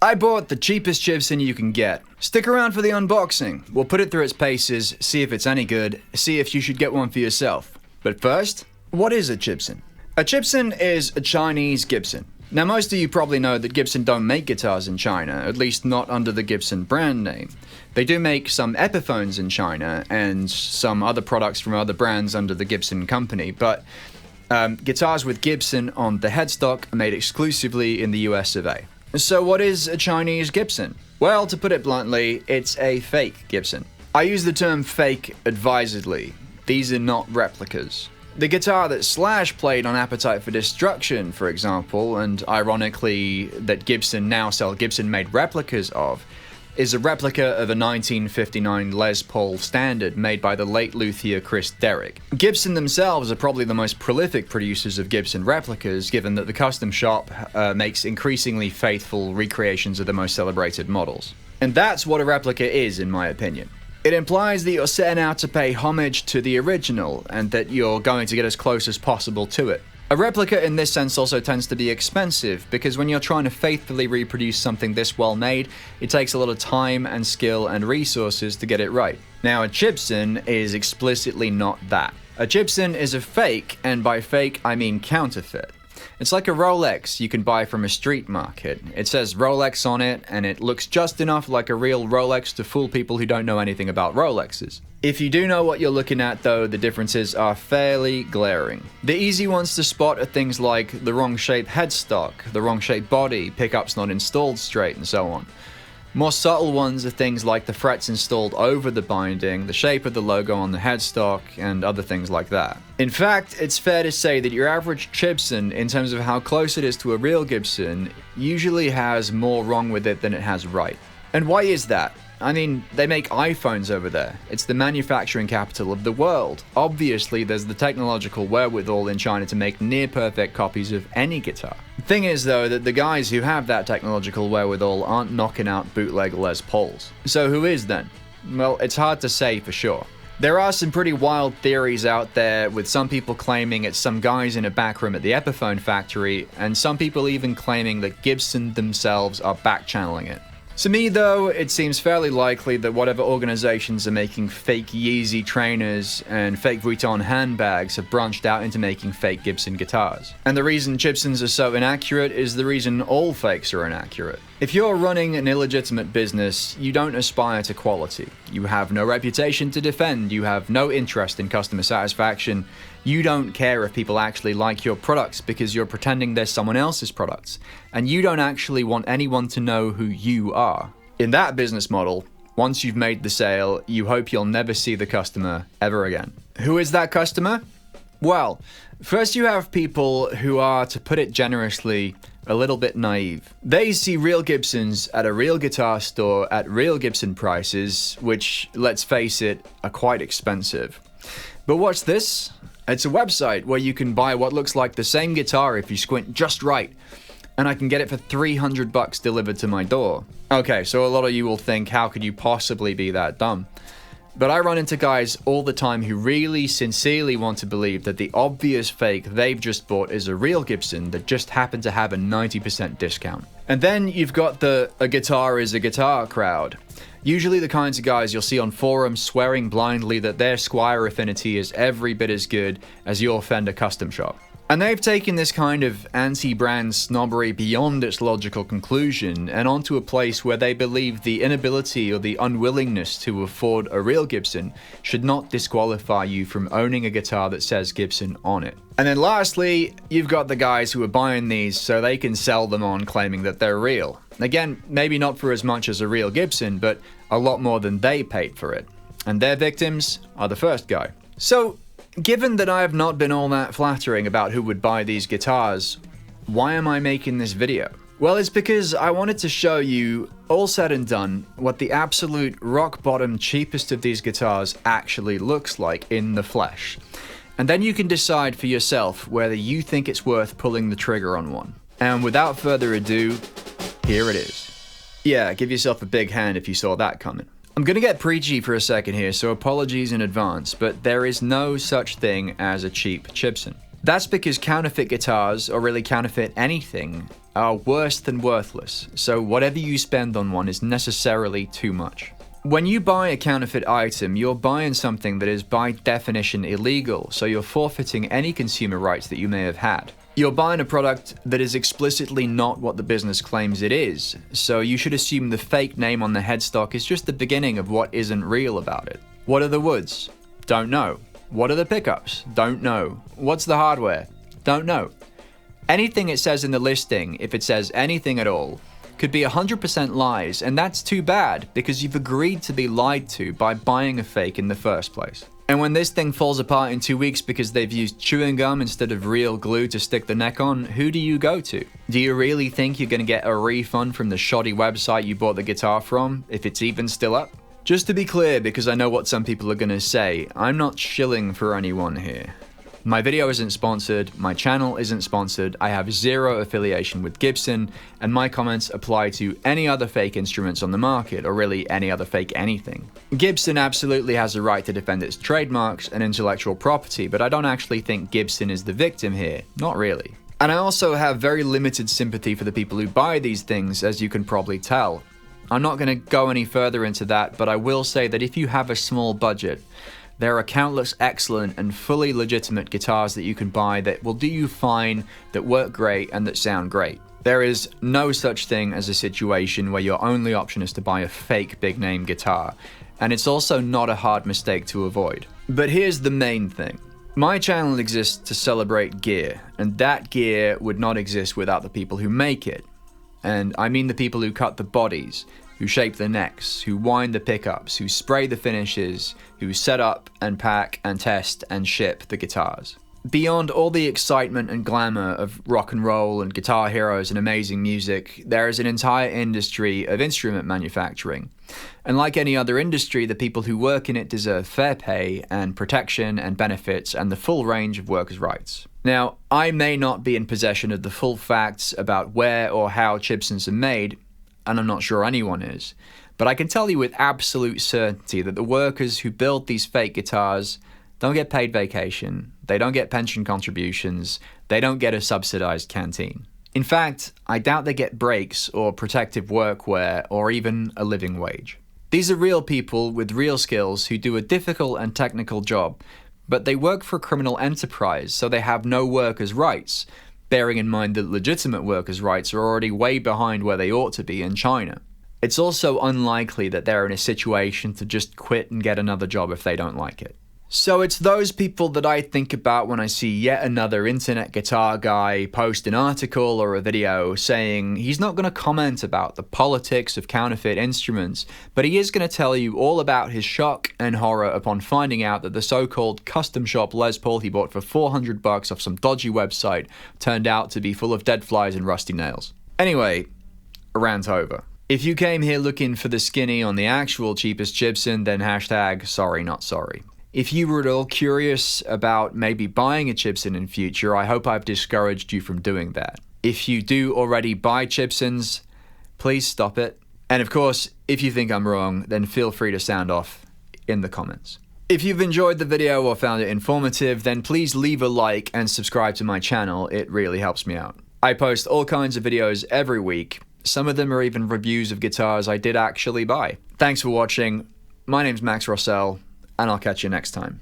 I bought the cheapest Chibson you can get. Stick around for the unboxing. We'll put it through its paces, see if it's any good, see if you should get one for yourself. But first, what is a Chibson? A Chibson is a Chinese Gibson. Now, most of you probably know that Gibson don't make guitars in China, at least not under the Gibson brand name. They do make some Epiphones in China and some other products from other brands under the Gibson company, but guitars with Gibson on the headstock are made exclusively in the US of A. So what is a Chinese Gibson? Well, to put it bluntly, it's a fake Gibson. I use the term fake advisedly. These are not replicas. The guitar that Slash played on Appetite for Destruction, for example, and ironically that Gibson now sell Gibson-made replicas of, is a replica of a 1959 Les Paul Standard made by the late luthier Chris Derrick. Gibson themselves are probably the most prolific producers of Gibson replicas, given that the custom shop makes increasingly faithful recreations of the most celebrated models. And that's what a replica is, in my opinion. It implies that you're setting out to pay homage to the original, and that you're going to get as close as possible to it. A replica in this sense also tends to be expensive, because when you're trying to faithfully reproduce something this well made, it takes a lot of time and skill and resources to get it right. Now, a Chibson is explicitly not that. A Chibson is a fake, and by fake I mean counterfeit. It's like a Rolex you can buy from a street market. It says Rolex on it, and it looks just enough like a real Rolex to fool people who don't know anything about Rolexes. If you do know what you're looking at though, the differences are fairly glaring. The easy ones to spot are things like the wrong shaped headstock, the wrong shaped body, pickups not installed straight, and so on. More subtle ones are things like the frets installed over the binding, the shape of the logo on the headstock, and other things like that. In fact, it's fair to say that your average Chibson, in terms of how close it is to a real Gibson, usually has more wrong with it than it has right. And why is that? I mean, they make iPhones over there. It's the manufacturing capital of the world. Obviously, there's the technological wherewithal in China to make near-perfect copies of any guitar. The thing is, though, that the guys who have that technological wherewithal aren't knocking out bootleg Les Pauls. So who is then? Well, it's hard to say for sure. There are some pretty wild theories out there, with some people claiming it's some guys in a back room at the Epiphone factory, and some people even claiming that Gibson themselves are back-channeling it. To me, though, it seems fairly likely that whatever organizations are making fake Yeezy trainers and fake Vuitton handbags have branched out into making fake Gibson guitars. And the reason Chibsons are so inaccurate is the reason all fakes are inaccurate. If you're running an illegitimate business, you don't aspire to quality. You have no reputation to defend, you have no interest in customer satisfaction, you don't care if people actually like your products because you're pretending they're someone else's products, and you don't actually want anyone to know who you are. In that business model, once you've made the sale, you hope you'll never see the customer ever again. Who is that customer? Well, first you have people who are, to put it generously, a little bit naive. They see real Gibsons at a real guitar store at real Gibson prices, which, let's face it, are quite expensive. But watch this. It's a website where you can buy what looks like the same guitar if you squint just right, and I can get it for $300 delivered to my door. Okay, so a lot of you will think, how could you possibly be that dumb? But I run into guys all the time who really sincerely want to believe that the obvious fake they've just bought is a real Gibson that just happened to have a 90% discount. And then you've got the "a guitar is a guitar" crowd. Usually the kinds of guys you'll see on forums swearing blindly that their Squier Affinity is every bit as good as your Fender custom shop. And they've taken this kind of anti-brand snobbery beyond its logical conclusion and onto a place where they believe the inability or the unwillingness to afford a real Gibson should not disqualify you from owning a guitar that says Gibson on it. And then lastly, you've got the guys who are buying these so they can sell them on claiming that they're real. Again, maybe not for as much as a real Gibson, but a lot more than they paid for it. And their victims are the first guy. So, given that I have not been all that flattering about who would buy these guitars, why am I making this video? Well, it's because I wanted to show you, all said and done, what the absolute rock bottom cheapest of these guitars actually looks like in the flesh. And then you can decide for yourself whether you think it's worth pulling the trigger on one. And without further ado, here it is. Yeah, give yourself a big hand if you saw that coming. I'm gonna get preachy for a second here, so apologies in advance, but there is no such thing as a cheap Chibson. That's because counterfeit guitars, or really counterfeit anything, are worse than worthless, so whatever you spend on one is necessarily too much. When you buy a counterfeit item, you're buying something that is by definition illegal, so you're forfeiting any consumer rights that you may have had. You're buying a product that is explicitly not what the business claims it is, so you should assume the fake name on the headstock is just the beginning of what isn't real about it. What are the woods? Don't know. What are the pickups? Don't know. What's the hardware? Don't know. Anything it says in the listing, if it says anything at all, could be 100% lies, and that's too bad because you've agreed to be lied to by buying a fake in the first place. And when this thing falls apart in 2 weeks because they've used chewing gum instead of real glue to stick the neck on, who do you go to? Do you really think you're going to get a refund from the shoddy website you bought the guitar from, if it's even still up? Just to be clear, because I know what some people are going to say, I'm not shilling for anyone here. My video isn't sponsored, my channel isn't sponsored, I have zero affiliation with Gibson, and my comments apply to any other fake instruments on the market, or really any other fake anything. Gibson absolutely has a right to defend its trademarks and intellectual property, but I don't actually think Gibson is the victim here, not really. And I also have very limited sympathy for the people who buy these things, as you can probably tell. I'm not going to go any further into that, but I will say that if you have a small budget, there are countless excellent and fully legitimate guitars that you can buy that will do you fine, that work great, and that sound great. There is no such thing as a situation where your only option is to buy a fake big name guitar, and it's also not a hard mistake to avoid. But here's the main thing. My channel exists to celebrate gear, and that gear would not exist without the people who make it. And I mean the people who cut the bodies, who shape the necks, who wind the pickups, who spray the finishes, who set up and pack and test and ship the guitars. Beyond all the excitement and glamour of rock and roll and guitar heroes and amazing music, there is an entire industry of instrument manufacturing. And like any other industry, the people who work in it deserve fair pay and protection and benefits and the full range of workers' rights. Now, I may not be in possession of the full facts about where or how Chibsons are made, and I'm not sure anyone is, but I can tell you with absolute certainty that the workers who build these fake guitars don't get paid vacation, they don't get pension contributions, they don't get a subsidized canteen. In fact, I doubt they get breaks or protective workwear or even a living wage. These are real people with real skills who do a difficult and technical job, but they work for a criminal enterprise, so they have no workers' rights, bearing in mind that legitimate workers' rights are already way behind where they ought to be in China. It's also unlikely that they're in a situation to just quit and get another job if they don't like it. So it's those people that I think about when I see yet another internet guitar guy post an article or a video saying he's not going to comment about the politics of counterfeit instruments, but he is going to tell you all about his shock and horror upon finding out that the so-called custom shop Les Paul he bought for $400 off some dodgy website turned out to be full of dead flies and rusty nails. Anyway, rant over. If you came here looking for the skinny on the actual cheapest Chibson, then hashtag sorry not sorry. If you were at all curious about maybe buying a Chibson in future, I hope I've discouraged you from doing that. If you do already buy Chibsons, please stop it. And of course, if you think I'm wrong, then feel free to sound off in the comments. If you've enjoyed the video or found it informative, then please leave a like and subscribe to my channel. It really helps me out. I post all kinds of videos every week. Some of them are even reviews of guitars I did actually buy. Thanks for watching. My name's Max Rossell, and I'll catch you next time.